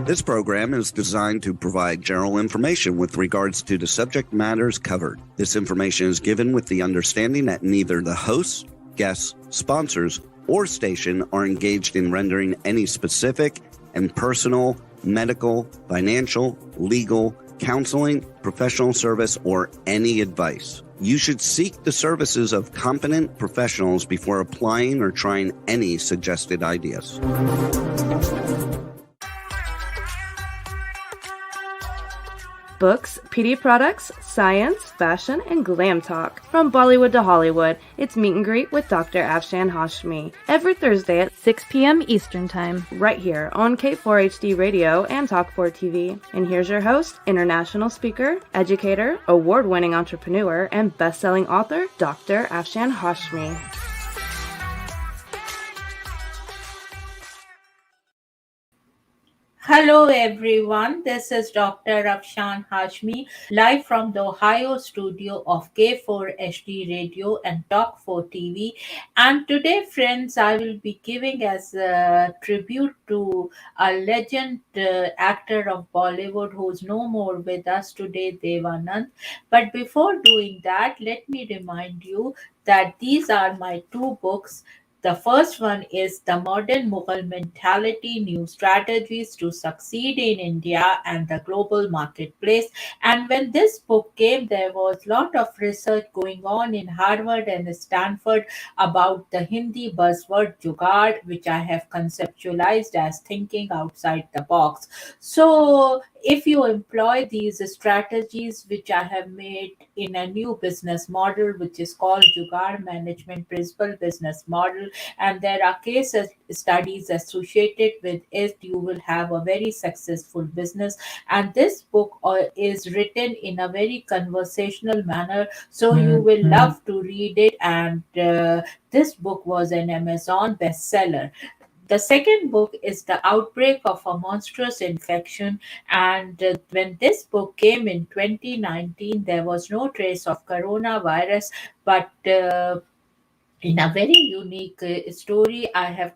This program is designed to provide general information with regards to the subject matters covered. This information is given with the understanding that neither the hosts, guests, sponsors, or station are engaged in rendering any specific and personal, medical, financial, legal, counseling, professional service, or any advice. You should seek the services of competent professionals before applying or trying any suggested ideas. Books, PD products, science, fashion, and glam talk. From Bollywood to Hollywood, it's Meet and Greet with Dr. Afshan Hashmi. Every Thursday at 6 p.m. Eastern Time. Right here on K4HD Radio and Talk4 TV. And here's your host, international speaker, educator, award-winning entrepreneur, and best-selling author, Dr. Afshan Hashmi. Hello everyone, this is Dr. Afshan Hashmi, live from the Ohio studio of K4HD Radio and Talk4 TV. And today, friends, I will be giving as a tribute to a legend actor of Bollywood who's no more with us today, Dev Anand. But before doing that, let me remind you that these are my two books. The first one is The Modern Mughal Mentality, New Strategies to Succeed in India and the Global Marketplace. And when this book came, there was a lot of research going on in Harvard and Stanford about the Hindi buzzword jugaad, which I have conceptualized as thinking outside the box. So if you employ these strategies, which I have made in a new business model, which is called Jugaad Management Principle Business Model, and there are case studies associated with it, you will have a very successful business. And this book is written in a very conversational manner, so you will love to read it. And this book was an Amazon bestseller. The second book is The Outbreak of a Monstrous Infection. And when this book came in 2019, there was no trace of coronavirus, but in a very unique story, I have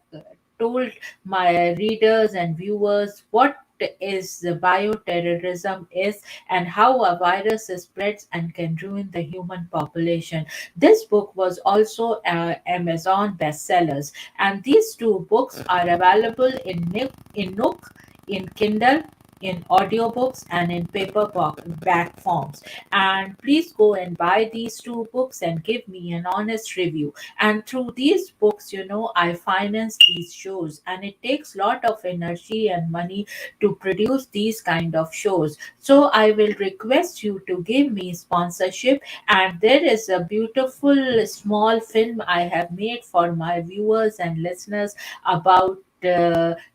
told my readers and viewers what is bioterrorism is and how a virus spreads and can ruin the human population. This book was also Amazon bestsellers, and these two books are available in Nook, in Kindle, in audiobooks, and in paperback forms. And please go and buy these two books and give me an honest review. And through these books, I finance these shows, and it takes a lot of energy and money to produce these kind of shows. So I will request you to give me sponsorship. And there is a beautiful small film I have made for my viewers and listeners about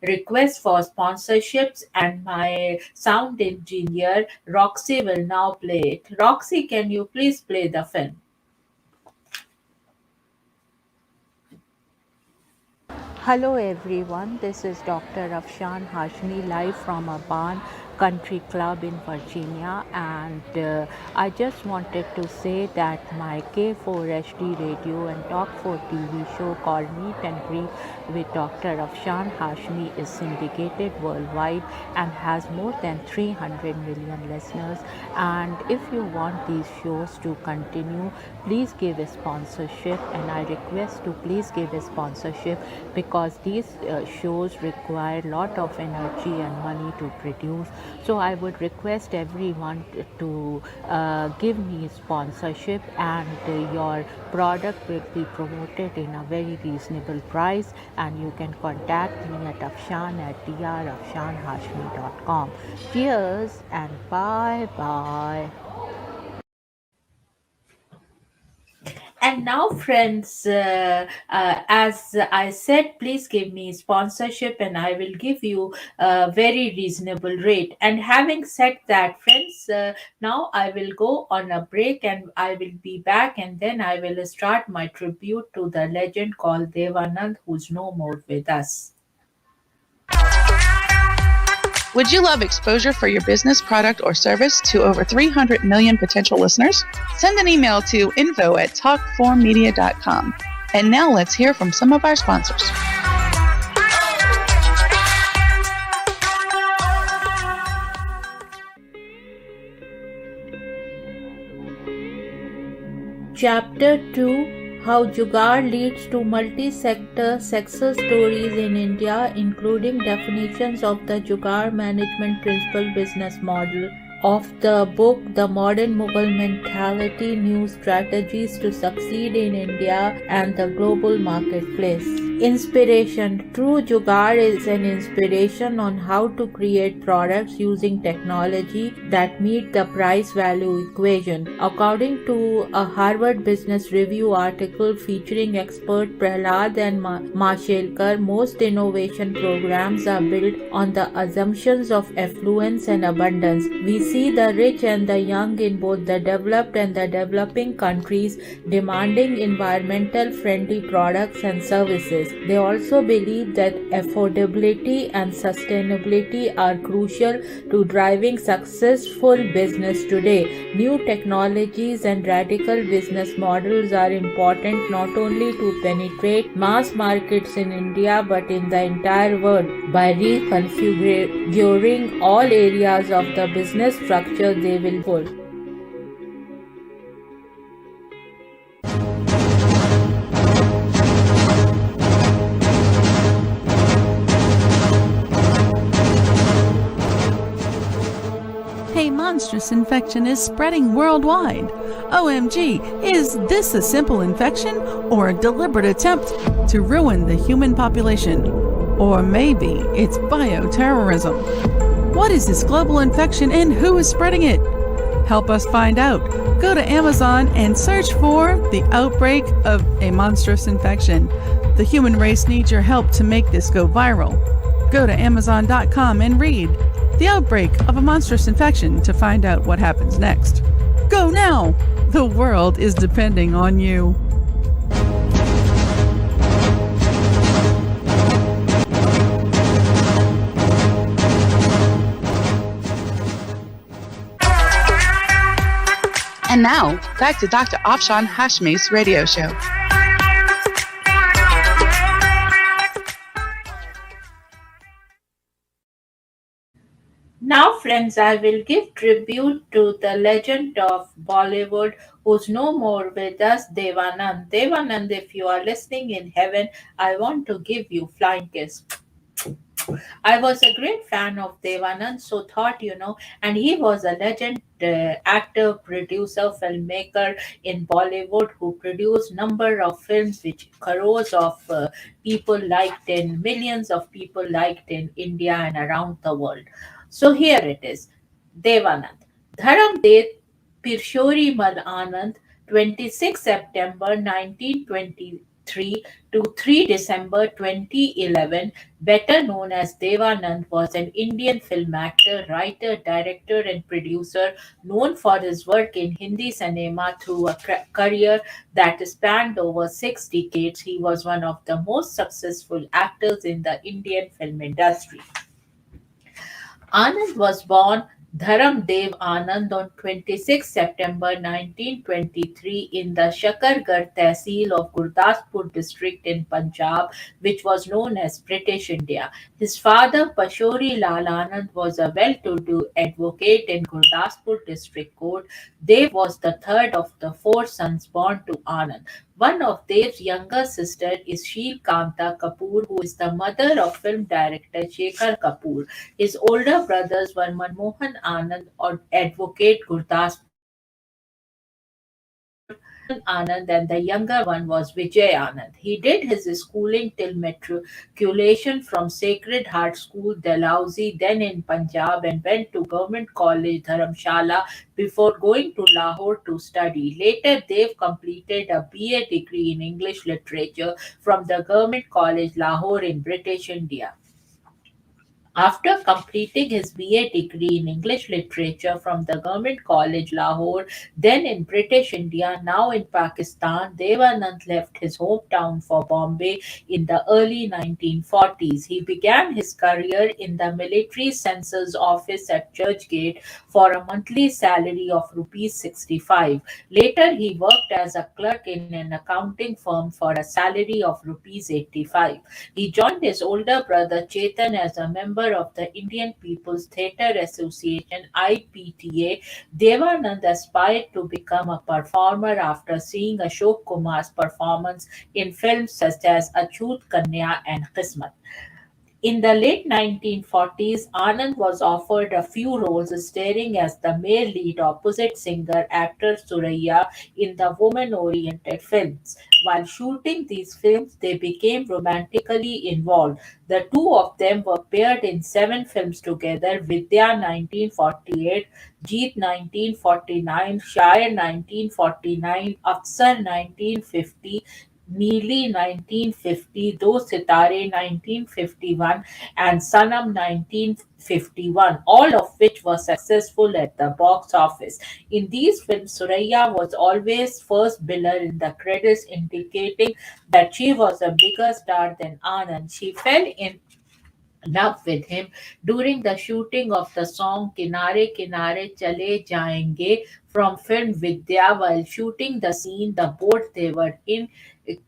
request for sponsorships, and my sound engineer Roxy will now play it. Roxy, can you please play the film? Hello everyone, this is Dr. Afshan Hashmi, live from a barn country club in Virginia, and I just wanted to say that my K4HD Radio and Talk4 TV show called Meet and Greet with Dr. Afshan Hashmi is syndicated worldwide and has more than 300 million listeners. And if you want these shows to continue, please give a sponsorship, and I request to please give a sponsorship because these shows require a lot of energy and money to produce. So I would request everyone to give me sponsorship, and your product will be promoted in a very reasonable price, and you can contact me at afshan@drafshanhashmi.com. Cheers and bye. And now, friends, as I said, please give me sponsorship and I will give you a very reasonable rate. And having said that, friends, now I will go on a break and I will be back, and then I will start my tribute to the legend called Dev Anand, who's no more with us. Would you love exposure for your business, product, or service to over 300 million potential listeners? Send an email to info@talk4media.com. And now let's hear from some of our sponsors. Chapter 2: How Jugaad leads to multi-sector success stories in India, including definitions of the Jugaad management principle business model. Of the book The Modern Mughal Mentality: New Strategies to Succeed in India and the Global Marketplace. Inspiration: True Jugaad is an inspiration on how to create products using technology that meet the price value equation. According to a Harvard Business Review article featuring expert Prahlad and Mashelkar, most innovation programs are built on the assumptions of affluence and abundance. We see the rich and the young in both the developed and the developing countries demanding environmental friendly products and services. They also believe that affordability and sustainability are crucial to driving successful business today. New technologies and radical business models are important not only to penetrate mass markets in India but in the entire world. By reconfiguring all areas of the business structure, they will pull. A monstrous infection is spreading worldwide. OMG, is this a simple infection or a deliberate attempt to ruin the human population? Or maybe it's bioterrorism. What is this global infection and who is spreading it? Help us find out. Go to Amazon and search for The Outbreak of a Monstrous Infection. The human race needs your help to make this go viral. Go to Amazon.com and read The Outbreak of a Monstrous Infection to find out what happens next. Go now! The world is depending on you. And now, back to Dr. Afshan Hashmi's radio show. Now, friends, I will give tribute to the legend of Bollywood who's no more with us, Dev Anand. Dev Anand, if you are listening in heaven, I want to give you flying kiss. I was a great fan of Dev Anand, so thought, and he was a legend actor, producer, filmmaker in Bollywood who produced number of films which crores of people liked in, millions of people liked in India and around the world. So here it is. Devanand. Dharam De Pirshori Mal Anand, 26 September 1923 to 3 December 2011, better known as Devanand, was an Indian film actor, writer, director, and producer known for his work in Hindi cinema through a career that spanned over 6 decades. He was one of the most successful actors in the Indian film industry. Anand was born Dharam Dev Anand on 26 September 1923 in the Shakargarh Tehsil of Gurdaspur district in Punjab, which was known as British India. His father, Pashori Lal Anand, was a well-to-do advocate in Gurdaspur district court. Dev was the third of the four sons born to Anand. One of Dev's younger sisters is Sheel Kanta Kapoor, who is the mother of film director Shekhar Kapoor. His older brothers were Manmohan Anand, or advocate Gurdaspur Anand, and the younger one was Vijay Anand. He did his schooling till matriculation from Sacred Heart School, Dalhousie, then in Punjab, and went to Government College Dharamshala before going to Lahore to study. Later, Dev completed a BA degree in English literature from the Government College Lahore in British India. After completing his BA degree in English literature from the Government College Lahore, then in British India, now in Pakistan, Devanand left his hometown for Bombay in the early 1940s. He began his career in the military census office at Churchgate for a monthly salary of rupees 65. Later, he worked as a clerk in an accounting firm for a salary of rupees 85. He joined his older brother Chetan as a member member of the Indian People's Theatre Association (IPTA), Devanand aspired to become a performer after seeing Ashok Kumar's performance in films such as Achut Kanya and Qismat. In the late 1940s, Anand was offered a few roles starring as the male lead opposite singer actor Suraya in the woman oriented films. While shooting these films, they became romantically involved. The two of them were paired in seven films together: Vidya 1948, Jeet 1949, Shire 1949, Aksar 1950, Neeli 1950, Do Sitare 1951, and Sanam 1951, all of which were successful at the box office. In these films, Suraya was always first biller in the credits, indicating that she was a bigger star than Anand. She fell in love with him during the shooting of the song Kinare Kinare Chale Jayenge from film Vidya. While shooting the scene, the boat they were in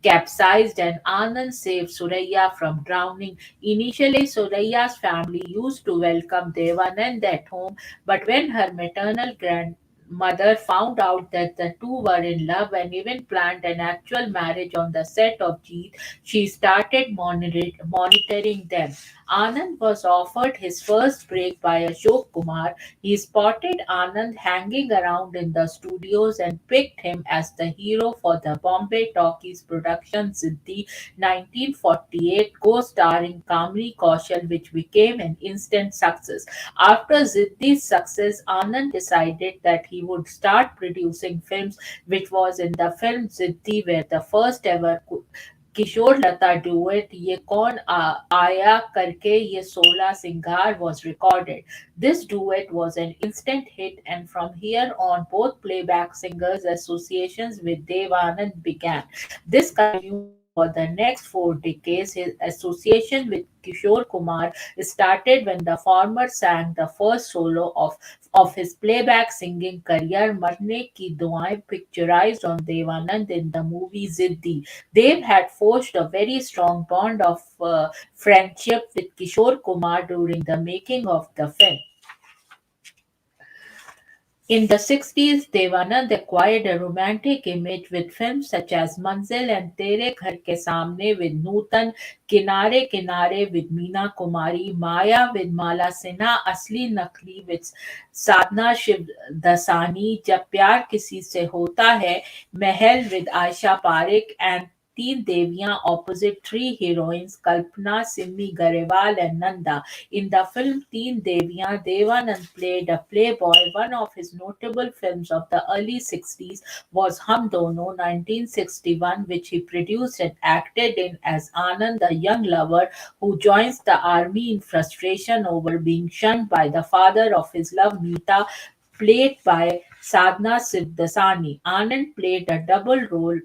capsized and Anand saved Suraya from drowning. Initially, Suraya's family used to welcome Devanand at home, but when her maternal grandmother found out that the two were in love and even planned an actual marriage on the set of Jeet, she started monitoring them. Anand was offered his first break by Ashok Kumar. He spotted Anand hanging around in the studios and picked him as the hero for the Bombay Talkies production Ziddi 1948, co-starring Kamri Kaushal, which became an instant success. After Ziddi's success, Anand decided that he would start producing films, which was in the film Ziddi where the first ever Kishore Lata duet ये कौन आया करके ये सोला सिंगार was recorded. This duet was an instant hit, and from here on both playback singers associations with Dev Anand began. This continued for the next 4 decades. His association with Kishore Kumar started when the former sang the first solo of his playback singing career, Marne Ki Duaएं, picturized on Devanand in the movie Ziddi. Dev had forged a very strong bond of friendship with Kishore Kumar during the making of the film. In the 60s, Devanand acquired a romantic image with films such as Manzil and Tere Ghar Ke Samne with Nutan, Kinare Kinare with Meena Kumari, Maya with Mala Sinha, Asli Nakli with Sadhna Shiv Dasani, Jab Pyar Kisi Se Hota Hai, Mahal with Aisha Parekh, and Teen Deviyan opposite three heroines Kalpana, Simmi Garewal, and Nanda. In the film Teen Deviyan, Devanand played a playboy. One of his notable films of the early 60s was Hum Dono 1961, which he produced and acted in as Anand, a young lover who joins the army in frustration over being shunned by the father of his love, Meeta, played by Sadhna Sivdasani. Anand played a double role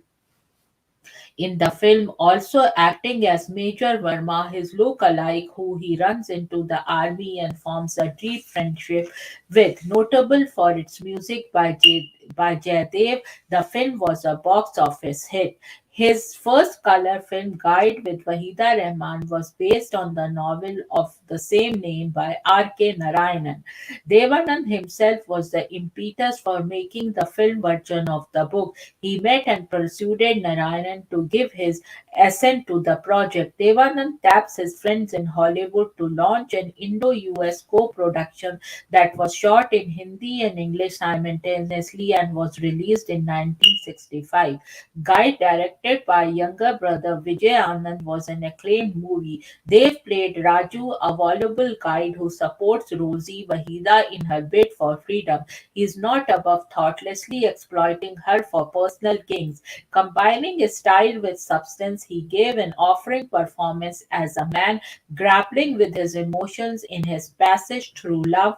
in the film, also acting as Major Verma, his look-alike, who he runs into the army and forms a deep friendship with. Notable for its music by Jaydev, the film was a box office hit. His first color film, Guide with Wahida Rahman, was based on the novel of the same name by R.K. Narayanan. Devanand himself was the impetus for making the film version of the book. He met and persuaded Narayanan to give his assent to the project. Devanand taps his friends in Hollywood to launch an Indo-US co-production that was shot in Hindi and English simultaneously and was released in 1965. Guide, directed by younger brother Vijay Anand, was an acclaimed movie. They played Raju, a voluble guide who supports Rosie Wahida in her bid for freedom. He is not above thoughtlessly exploiting her for personal gains. Combining his style with substance, he gave an offering performance as a man grappling with his emotions in his passage through love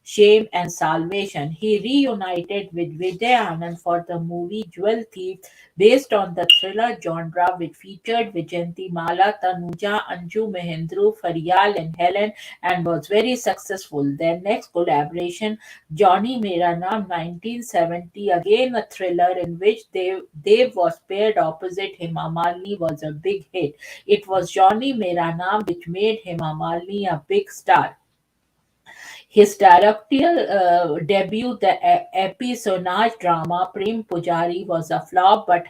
Shame and Salvation. He reunited with Vijay Anand for the movie Jewel Thief, based on the thriller genre, which featured Vijayanti Mala, Tanuja, Anju Mahendru, Faryal, and Helen, and was very successful. Their next collaboration, Johnny Mera Naam 1970, again a thriller in which Dev was paired opposite Hema Malini, was a big hit. It was Johnny Mera Naam which made Hema Malini a big star. His directorial debut, the episonage drama Prem Pujari, was a flop but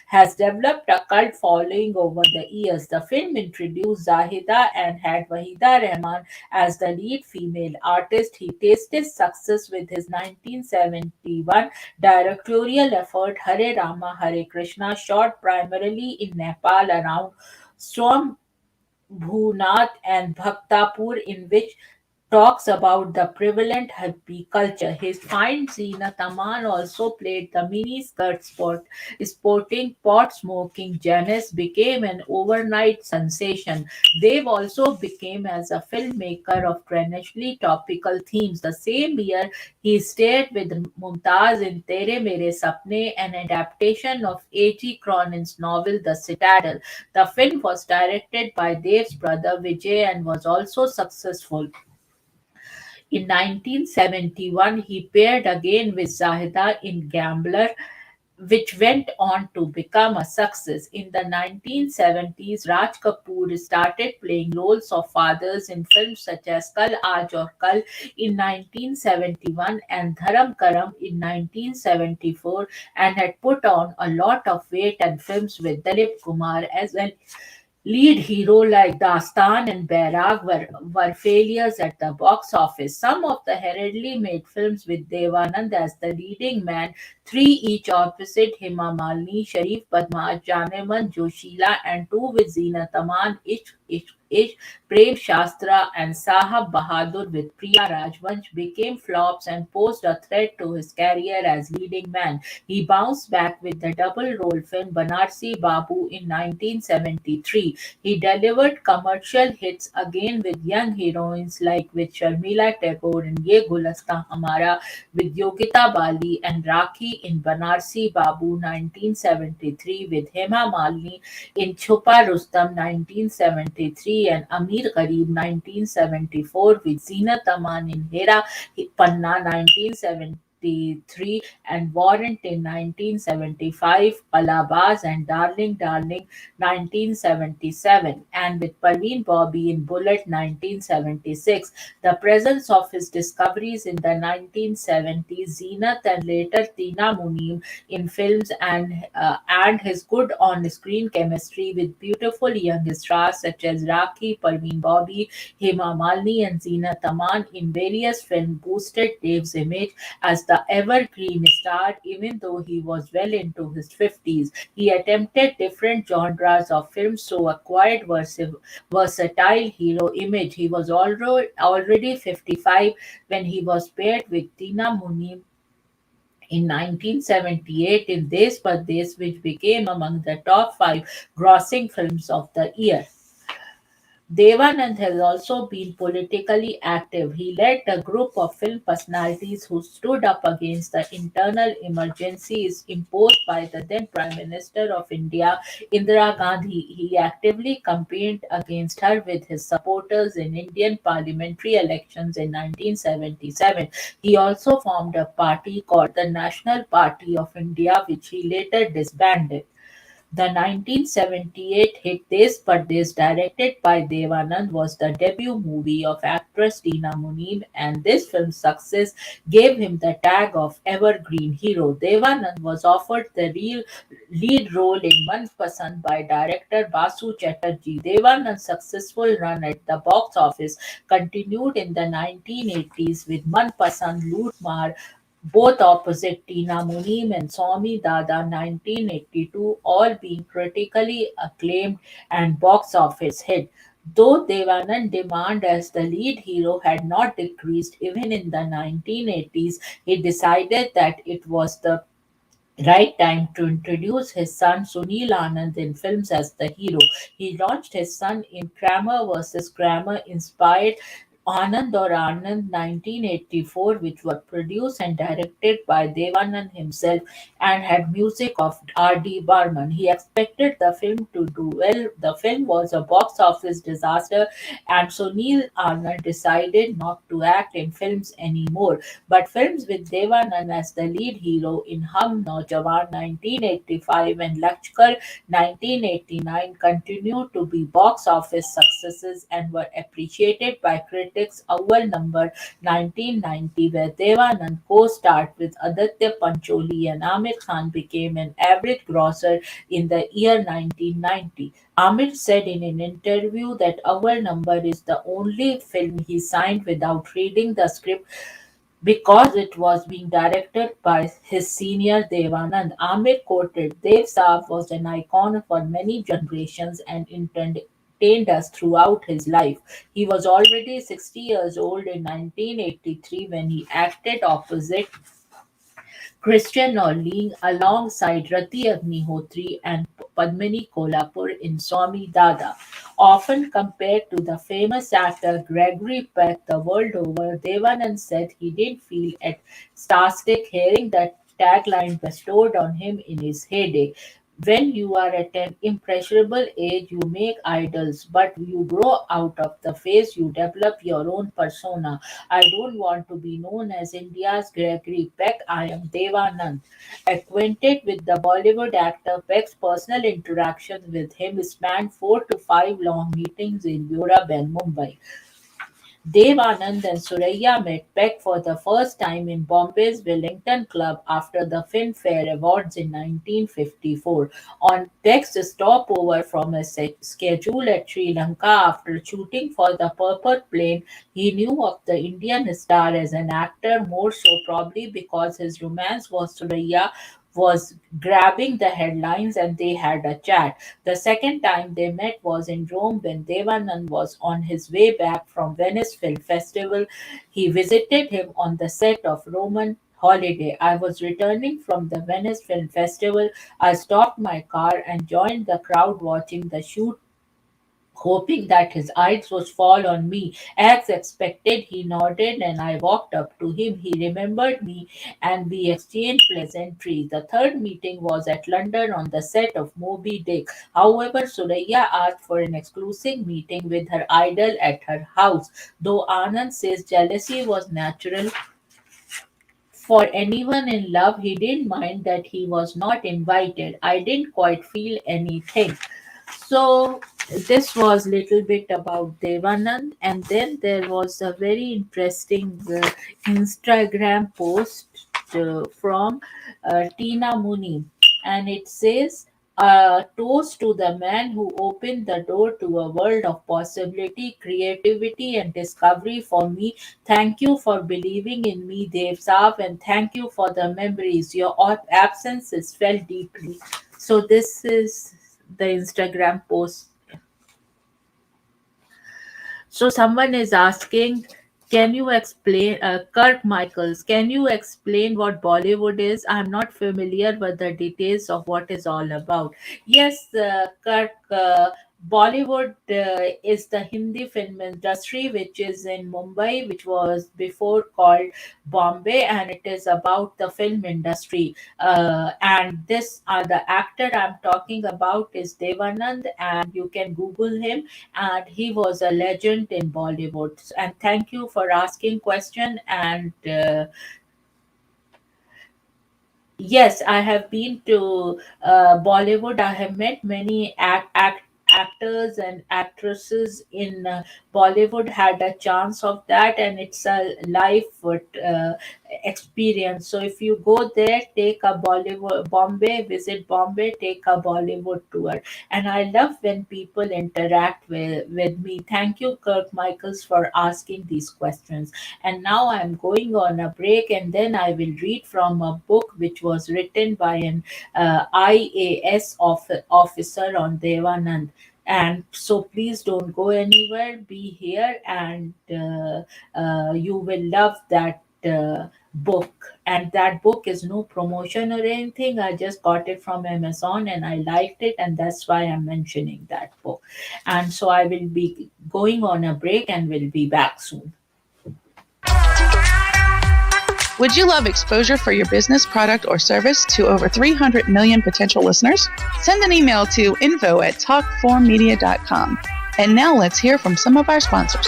has developed a cult following over the years. The film introduced Zahida and had Wahida Rahman as the lead female artist. He tasted success with his 1971 directorial effort Hare Rama Hare Krishna, shot primarily in Nepal around Swam Bhunath and Bhaktapur, in which talks about the prevalent hippie culture. His find Zeenat Aman also played the mini-skirt sporting pot-smoking Janice became an overnight sensation. Dave also became as a filmmaker of traditionally topical themes. The same year, he starred with Mumtaz in Tere Mere Sapne, an adaptation of A.G. Cronin's novel The Citadel. The film was directed by Dave's brother Vijay and was also successful. In 1971, he paired again with Zahida in Gambler, which went on to become a success. In the 1970s, Raj Kapoor started playing roles of fathers in films such as Kal Aaj Aur Kal in 1971 and Dharam Karam in 1974, and had put on a lot of weight and films with Dilip Kumar as well. Lead hero like Dastan and Bairag were failures at the box office. Some of the hurriedly made films with Devanand as the leading man, three each opposite Hema Malini, Sharif Badmaj, Janeman, Joshila, and two with Zeenat Aman, Ishq, Prem Shastra, and Sahab Bahadur with Priya Rajvansh, became flops and posed a threat to his career as leading man. He bounced back with the double role film Banarsi Babu in 1973. He delivered commercial hits again with young heroines like with Sharmila Tagore in Ye Gulasta Hamara, with Yogita Bali and Rakhi in Banarsi Babu 1973, with Hema Malini in Chupa Rustam 1973, and Amir Garib 1974, with Zeenat Aman in Hera Panna 1973, and Warrant in 1975, Palabaz and Darling Darling 1977, and with Parveen Bobby in Bullet 1976. The presence of his discoveries in the 1970s, Zeenat and later Tina Muneem in films, and his good on-screen chemistry with beautiful young stars such as Rakhi, Parveen Bobby, Hema Malini, and Zeenat Aman in various films boosted Dave's image as the evergreen star, even though he was well into his 50s. He attempted different genres of films, so acquired versatile hero image. He was already 55 when he was paired with Tina Muneem in 1978 in Des Pardes, which became among the top five grossing films of the year. Devanand has also been politically active. He led a group of film personalities who stood up against the internal emergencies imposed by the then Prime Minister of India, Indira Gandhi. He actively campaigned against her with his supporters in Indian parliamentary elections in 1977. He also formed a party called the National Party of India, which he later disbanded. The 1978 hit Des Pardes, directed by Devanand, was the debut movie of actress Tina Muneem, and this film's success gave him the tag of Evergreen Hero. Devanand was offered the real lead role in Man Pasand by director Basu Chatterjee. Devanand's successful run at the box office continued in the 1980s with Man Pasand, Loot Maar, both opposite Tina Muneem and Swami Dada 1982, all being critically acclaimed and box office hit. Though Devanand demand as the lead hero had not decreased even in the 1980s, he decided that it was the right time to introduce his son Sunil Anand in films as the hero. He launched his son in Kramer versus Kramer, inspired Anand or Anand 1984, which was produced and directed by Devanand himself and had music of R.D. Barman. He expected the film to do well. The film was a box office disaster, and so Neil Anand decided not to act in films anymore. But films with Devanand as the lead hero in Hum Naujawan 1985 and Lachkar 1989 continued to be box office successes and were appreciated by critics. Awal number 1990, where Devanand co-starred with Aditya Pancholi and Amir Khan, became an average grosser in the year 1990. Amir said in an interview that Awal number is the only film he signed without reading the script because it was being directed by his senior Devanand. Amir quoted, Dev Saab was an icon for many generations and entertained us throughout his life. He was already 60 years old in 1983 when he acted opposite Christian Norling alongside Rati Agnihotri and Padmini Kolhapur in Swami Dada. Often compared to the famous actor Gregory Peck the world over, Devanand said he didn't feel ecstatic hearing that tagline bestowed on him in his heyday. When you are at an impressionable age, you make idols, but you grow out of the phase, you develop your own persona. I don't want to be known as India's Gregory Peck. I am Devanand. Acquainted with the Bollywood actor, Peck's personal interactions with him spanned 4 to 5 long meetings in Europe and Mumbai. Dev Anand and Suraiya met Peck for the first time in Bombay's Wellington Club after the Filmfare Awards in 1954. On Peck's stopover from a schedule at Sri Lanka after shooting for the Purple Plane, he knew of the Indian star as an actor, more so probably because his romance with Suraiya was grabbing the headlines and they had a chat. The second time they met was in Rome when Devanand was on his way back from Venice Film Festival. He visited him on the set of Roman Holiday. I was returning from the Venice Film Festival. I stopped my car and joined the crowd watching the shoot, hoping that his eyes would fall on me. As expected, he nodded and I walked up to him. He remembered me and we exchanged pleasantries. The third meeting was at London on the set of Moby Dick. However, Suraiya asked for an exclusive meeting with her idol at her house. Though Anand says jealousy was natural for anyone in love, he didn't mind that he was not invited. I didn't quite feel anything. So this was little bit about Devanand, and then there was a very interesting Instagram post from Tina Muni, and it says, toast to the man who opened the door to a world of possibility, creativity, and discovery for me. Thank you for believing in me, Dev Saab, and thank you for the memories. Your absence is felt deeply. So this is the Instagram post. So someone is asking, can you explain, Kirk Michaels, can you explain what Bollywood is? I'm not familiar with the details of what is all about. Yes, Kirk, Bollywood is the Hindi film industry which is in Mumbai, which was before called Bombay, and it is about the film industry. And this, the actor I'm talking about is Devanand, and you can Google him, and he was a legend in Bollywood. And thank you for asking question. And yes, I have been to Bollywood. I have met many actors and actresses in Bollywood. Had a chance of that, and it's a life experience. So if you go there, take a Bollywood Bombay, visit Bombay, take a Bollywood tour. And I love when people interact with me. Thank you, Kirk Michaels, for asking these questions. And now I'm going on a break, and then I will read from a book which was written by an IAS officer on Devanand. And so please don't go anywhere, be here, and you will love that book, and that book is no promotion or anything. I just got it from Amazon and I liked it, and that's why I'm mentioning that book. And so I will be going on a break and will be back soon. Would you love exposure for your business, product, or service to over 300 million potential listeners? Send an email to info@talk4media.com. And now let's hear from some of our sponsors.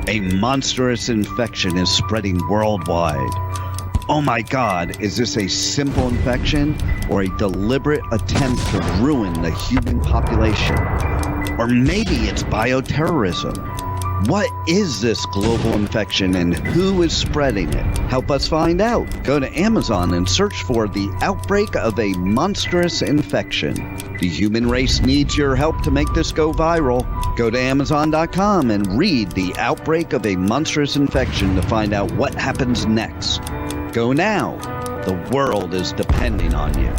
A monstrous infection is spreading worldwide. Oh my God, is this a simple infection or a deliberate attempt to ruin the human population? Or maybe it's bioterrorism. What is this global infection and who is spreading it? Help us find out. Go to Amazon and search for the outbreak of a monstrous infection. The human race needs your help to make this go viral. Go to Amazon.com and read The Outbreak of a Monstrous Infection to find out what happens next. Go now. The world is depending on you.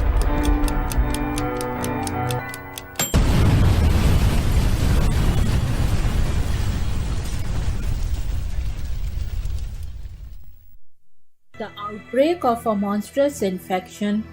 The Outbreak of a Monstrous Infection,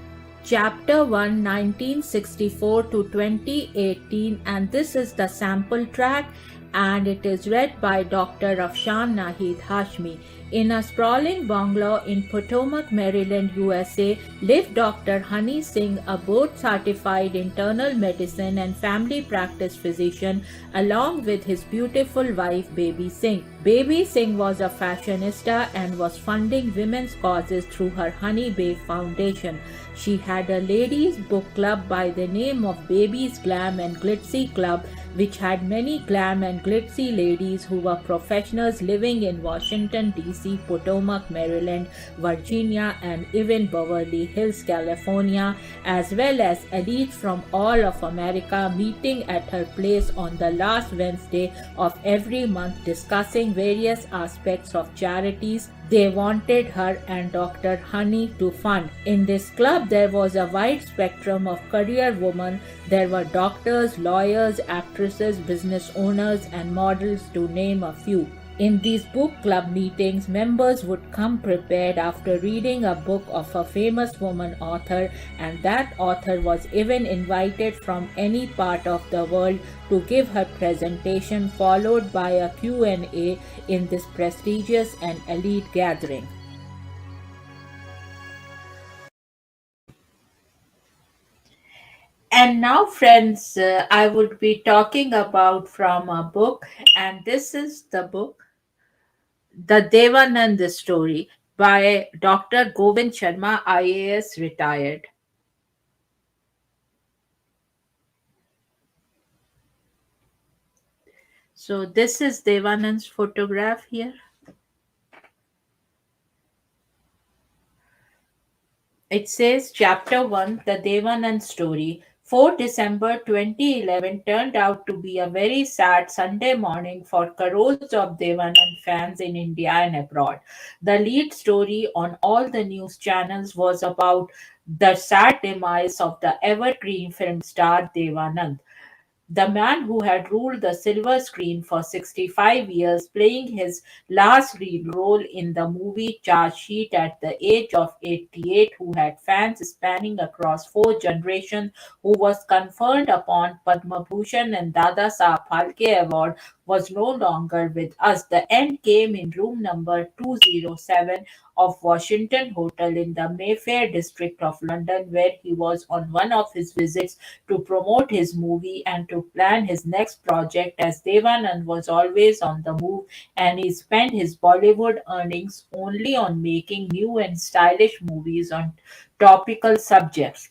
Chapter 1, 1964 to 2018, and this is the sample track, and it is read by Dr. Afshan Hashmi. In a sprawling bungalow in Potomac, Maryland, USA, lived Dr. Honey Singh, a board-certified internal medicine and family practice physician, along with his beautiful wife, Baby Singh. Baby Singh was a fashionista and was funding women's causes through her Honey Bay Foundation. She had a ladies' book club by the name of Baby's Glam and Glitzy Club, which had many glam and glitzy ladies who were professionals living in Washington, D.C., Potomac, Maryland, Virginia, and even Beverly Hills, California, as well as elites from all of America meeting at her place on the last Wednesday of every month discussing various aspects of charities they wanted her and Dr. Honey to fund. In this club, there was a wide spectrum of career women. There were doctors, lawyers, actresses, business owners, and models, to name a few. In these book club meetings, members would come prepared after reading a book of a famous woman author, and that author was even invited from any part of the world to give her presentation, followed by a Q&A in this prestigious and elite gathering. And now, friends, I would be talking about from a book, and this is the book, The Devanand Story by Dr. Govind Sharma, IAS retired. So this is Devanand's photograph here. It says Chapter 1, The Devanand Story. 4 December 2011 turned out to be a very sad Sunday morning for crores of Devanand fans in India and abroad. The lead story on all the news channels was about the sad demise of the evergreen film star Devanand, the man who had ruled the silver screen for 65 years, playing his last lead role in the movie Charge Sheet at the age of 88, who had fans spanning across four generations, who was conferred upon Padma Bhushan and Dada Saab Phalke Award, was no longer with us. The end came in room number 207 of Washington Hotel in the Mayfair district of London, where he was on one of his visits to promote his movie and to plan his next project, as Devanand was always on the move and he spent his Bollywood earnings only on making new and stylish movies on topical subjects.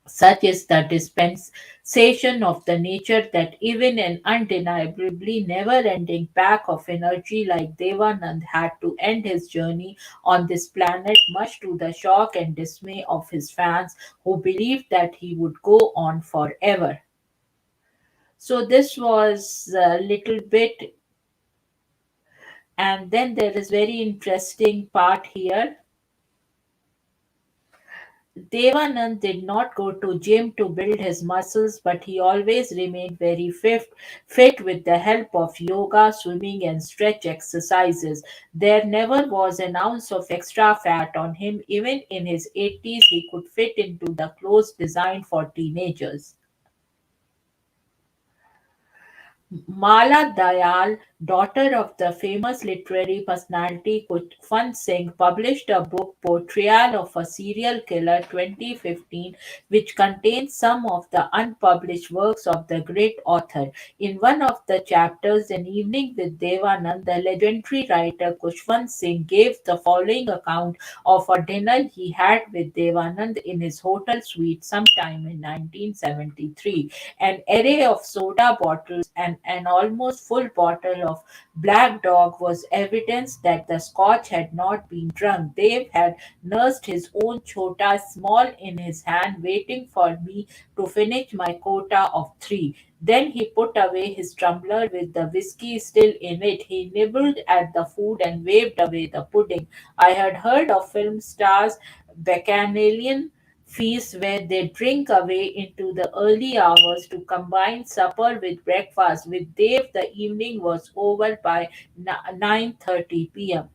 Such is the dispensation of the nature that even an undeniably never ending pack of energy like Devanand had to end his journey on this planet, much to the shock and dismay of his fans, who believed that he would go on forever. So, this was a little bit, and then there is very interesting part here. Devanand did not go to gym to build his muscles, but he always remained very fit with the help of yoga, swimming, and stretch exercises. There never was an ounce of extra fat on him. Even in his 80s, he could fit into the clothes designed for teenagers. Mala Dayal, daughter of the famous literary personality Kushwant Singh, published a book, Portrayal of a Serial Killer 2015, which contains some of the unpublished works of the great author. In one of the chapters, An Evening with Devanand, the legendary writer Kushwant Singh gave the following account of a dinner he had with Devanand in his hotel suite sometime in 1973. An array of soda bottles and an almost full bottle of Black Dog was evidence that the scotch had not been drunk. Dave had nursed his own chota small in his hand, waiting for me to finish my quota of three. Then he put away his tumbler with the whiskey still in it. He nibbled at the food and waved away the pudding. I had heard of film stars bacchanalian feasts where they drink away into the early hours to combine supper with breakfast. With Dave, the evening was over by 9:30 p.m.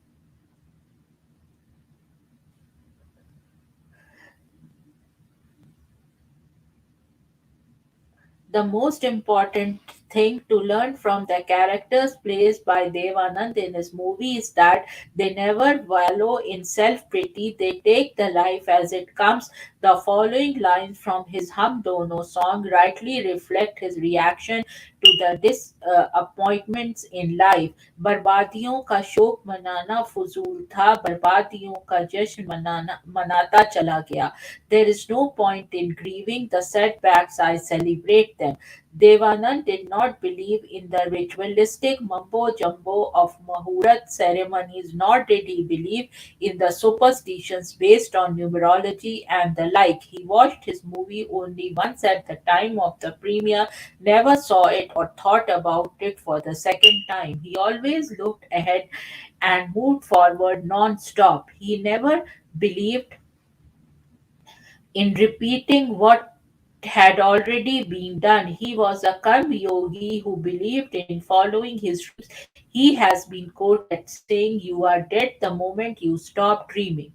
The most important thing to learn from the characters played by Dev Anand in his movie is that they never wallow in self pity, they take the life as it comes. The following lines from his Hum Dono song rightly reflect his reaction to the disappointments in life. बर्बादियों का शोक मनाना फजूल था बर्बादियों का जश्न मनाना मनाता चला गया. There is no point in grieving the setbacks, I celebrate them. Devanand did not believe in the ritualistic mumbo jumbo of Mahurat ceremonies, nor did he believe in the superstitions based on numerology and the like. He watched his movie only once at the time of the premiere, never saw it or thought about it for the second time. He always looked ahead and moved forward non stop. He never believed in repeating what had already been done. He was a karma yogi who believed in following his dreams. He has been quoted saying, "You are dead the moment you stop dreaming."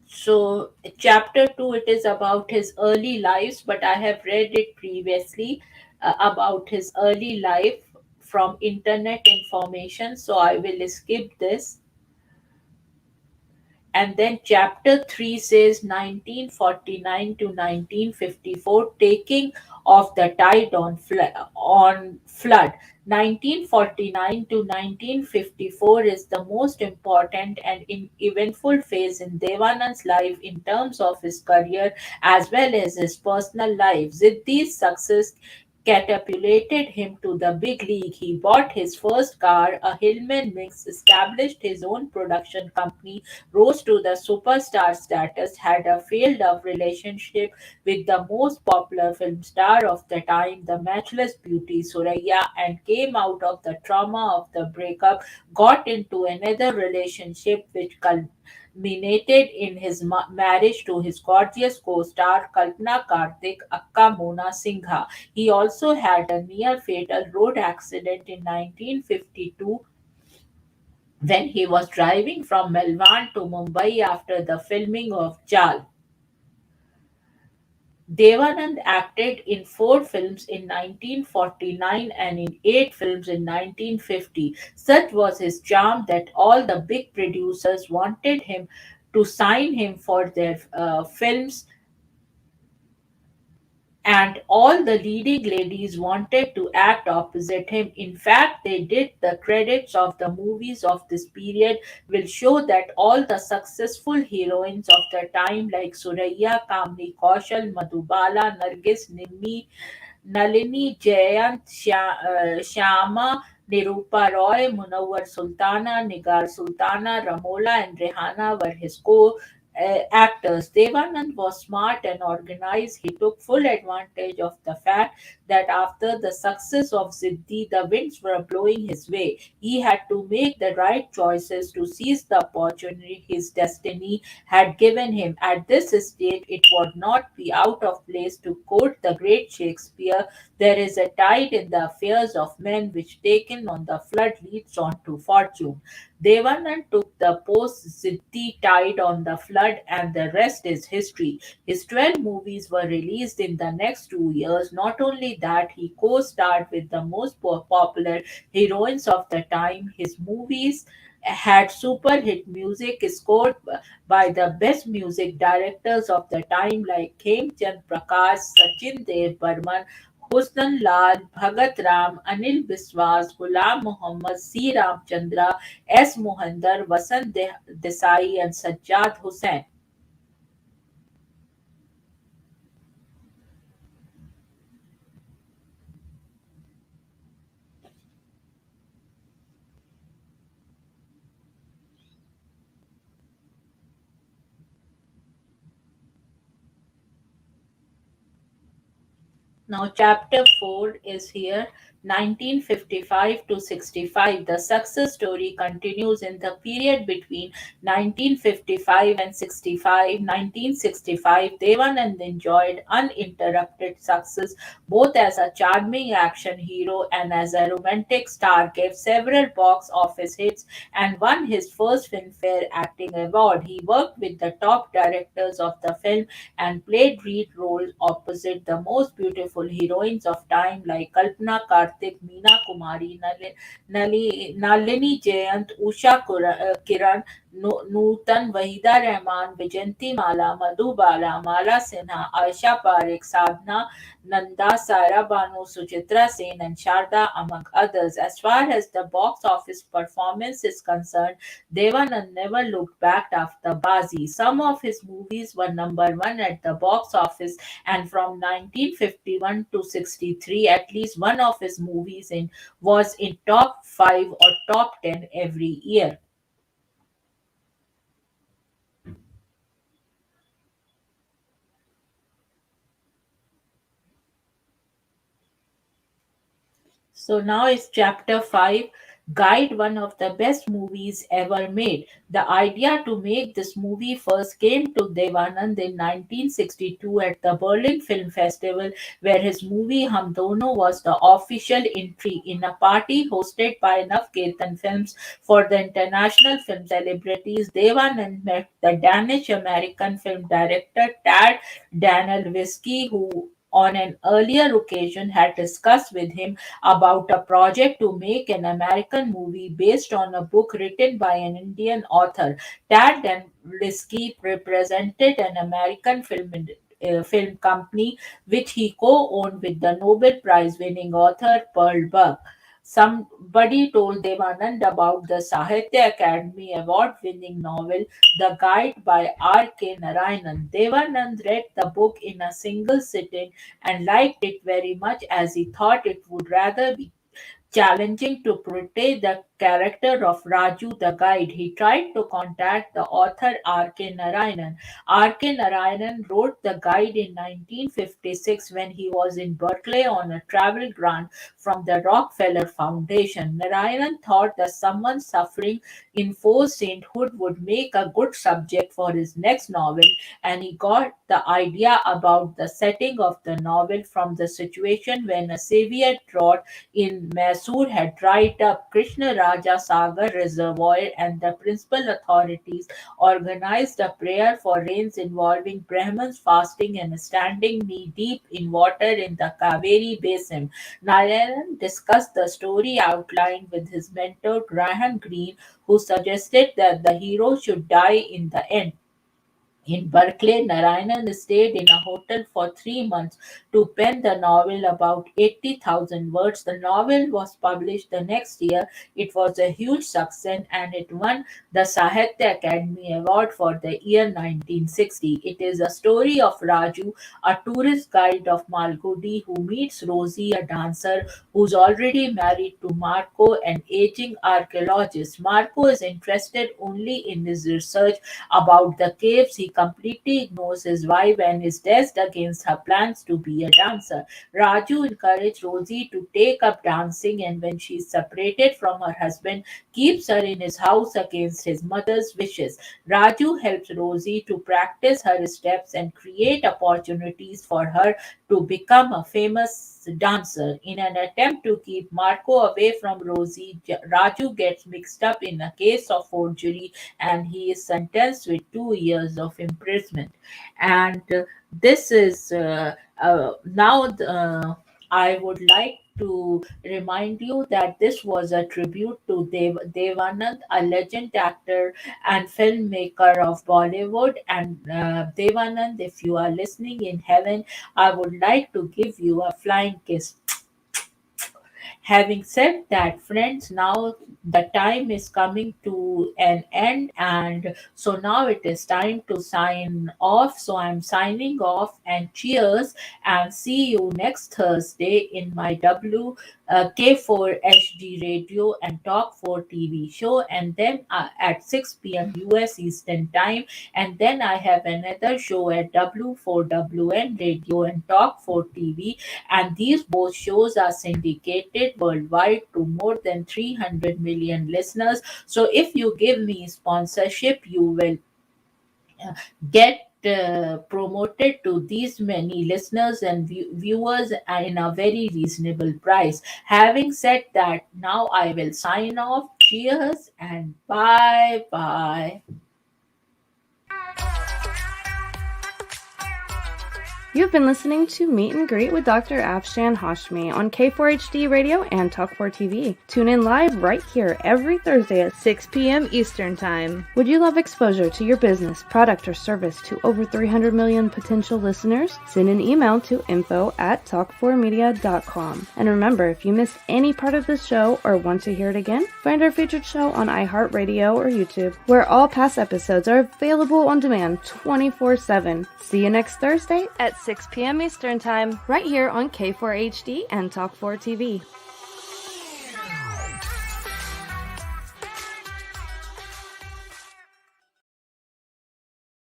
So, chapter 2, it is about his early lives, but I have read it previously about his early life from internet information, so I will skip this. And then chapter 3 says 1949 to 1954, taking of the tide on flood. 1949 to 1954 is the most important and eventful phase in Devanand's life in terms of his career as well as his personal life. Ziddi's success catapulted him to the big league. He bought his first car, a Hillman Mix, established his own production company, rose to the superstar status, had a failed love relationship with the most popular film star of the time, the matchless beauty Suraya, and came out of the trauma of the breakup, got into another relationship which culminated in his marriage to his gorgeous co-star Kalpana Karthik, Akka Mona Singha. He also had a near fatal road accident in 1952 when he was driving from Melbourne to Mumbai after the filming of Jal. Devanand acted in four films in 1949 and in eight films in 1950. Such was his charm that all the big producers wanted him to sign him for their films, and all the leading ladies wanted to act opposite him. In fact, they did. The credits of the movies of this period will show that all the successful heroines of the time, like Suraya, Kamini Kaushal, Madhubala, Nargis, Nimmi, Nalini, Jayant, Shyama, Nirupa Roy, Munawar Sultana, Nigar Sultana, Ramola, and Rehana were his actors. Devanand was smart and organized. He took full advantage of the fact that after the success of Ziddi, the winds were blowing his way. He had to make the right choices to seize the opportunity his destiny had given him. At this stage, it would not be out of place to quote the great Shakespeare: there is a tide in the affairs of men which, taken on the flood, leads on to fortune. Devanand took the post-Siddhi tide on the flood, and the rest is history. His 12 movies were released in the next 2 years. Not only that, he co-starred with the most popular heroines of the time. His movies had super hit music scored by the best music directors of the time like Chand Prakash, Sachin Dev Burman, Husn Lal, Bhagat Ram, Anil Biswas, Ghulam Muhammad, C. Ramchandra, S. Mohinder, Vasant Desai, and Sajjad Hussain. Now, chapter 4 is here, 1955 to 65. The success story continues in the period between 1955 and 65. 1965, Devanand enjoyed uninterrupted success both as a charming action hero and as a romantic star, gave several box office hits, and won his first Filmfare Acting Award. He worked with the top directors of the film and played lead roles opposite the most beautiful heroines of time like Kalpana Karthik, Meena Kumari, Nalini Jayant, Kiran, Nutan, Wahida Rahman, Vijanti Mala, Madhubala, Mala Sinha, Aisha Parekh, Sadhna, Nanda, Saira Banu, Suchitra Sen, and Sharda, among others. As far as the box office performance is concerned, Devanand never looked back after Bazi. Some of his movies were number one at the box office, and from 1951 to 63, at least one of his movies was in top 5 or top 10 every year. So now is chapter 5, Guide, one of the best movies ever made. The idea to make this movie first came to Devanand in 1962 at the Berlin Film Festival, where his movie Hum Dono was the official entry. In a party hosted by Navketan Films for the international film celebrities, Devanand met the Danish American film director Tad Danielewski, who on an earlier occasion had discussed with him about a project to make an American movie based on a book written by an Indian author. Tad and Liskey represented an American film company which he co-owned with the Nobel Prize winning author Pearl Buck. Somebody told Devanand about the Sahitya Academy Award winning novel The Guide by R.K. Narayanan. Devanand read the book in a single sitting and liked it very much, as he thought it would rather be challenging to portray the character of Raju the guide. He tried to contact the author R.K. Narayanan. R.K. Narayanan wrote the guide in 1956 when he was in Berkeley on a travel grant from the Rockefeller Foundation. Narayanan thought that someone suffering in forced sainthood would make a good subject for his next novel, and he got the idea about the setting of the novel from the situation when a severe drought in Mysore had dried up Krishna Raja Sagar Reservoir, and the principal authorities organized a prayer for rains involving Brahmins fasting and standing knee deep in water in the Kaveri basin. Narayan discussed the story outline with his mentor Graham Greene, who suggested that the hero should die in the end. In Berkeley, Narayanan stayed in a hotel for 3 months to pen the novel about 80,000 words. The novel was published the next year. It was a huge success and it won the Sahitya Academy Award for the year 1960. It is a story of Raju, a tourist guide of Malgudi, who meets Rosie, a dancer who's already married to Marco, an aging archaeologist. Marco is interested only in his research about the caves. He completely ignores his wife and is dead against her plans to be a dancer. Raju encouraged Rosie to take up dancing, and when she is separated from her husband, keeps her in his house against his mother's wishes. Raju helps Rosie to practice her steps and create opportunities for her to become a famous dancer. In an attempt to keep Marco away from Rosie, Raju gets mixed up in a case of forgery and he is sentenced with 2 years of imprisonment. And this is now I would like to remind you that this was a tribute to Dev Anand, a legend actor and filmmaker of Bollywood. And Dev Anand, if you are listening in heaven, I would like to give you a flying kiss. Having said that, friends, now the time is coming to an end, and so now it is time to sign off. So I'm signing off, and cheers, and see you next Thursday in my K4 HD radio and Talk 4 TV show, and then at 6 p.m. US Eastern Time, and then I have another show at W4WN Radio and Talk 4 TV, and these both shows are syndicated worldwide to more than 300 million listeners. So if you give me sponsorship, you will get promoted to these many listeners and viewers in a very reasonable price. Having said that, now I will sign off. Cheers and bye bye. You've been listening to Meet and Greet with Dr. Afshan Hashmi on K4HD Radio and Talk4 TV. Tune in live right here every Thursday at 6 p.m. Eastern Time. Would you love exposure to your business, product, or service to over 300 million potential listeners? Send an email to info@talk4media.com. And remember, if you missed any part of this show or want to hear it again, find our featured show on iHeartRadio or YouTube, where all past episodes are available on demand 24/7. See you next Thursday at 6 p.m. Eastern Time, right here on K4HD and Talk4 TV.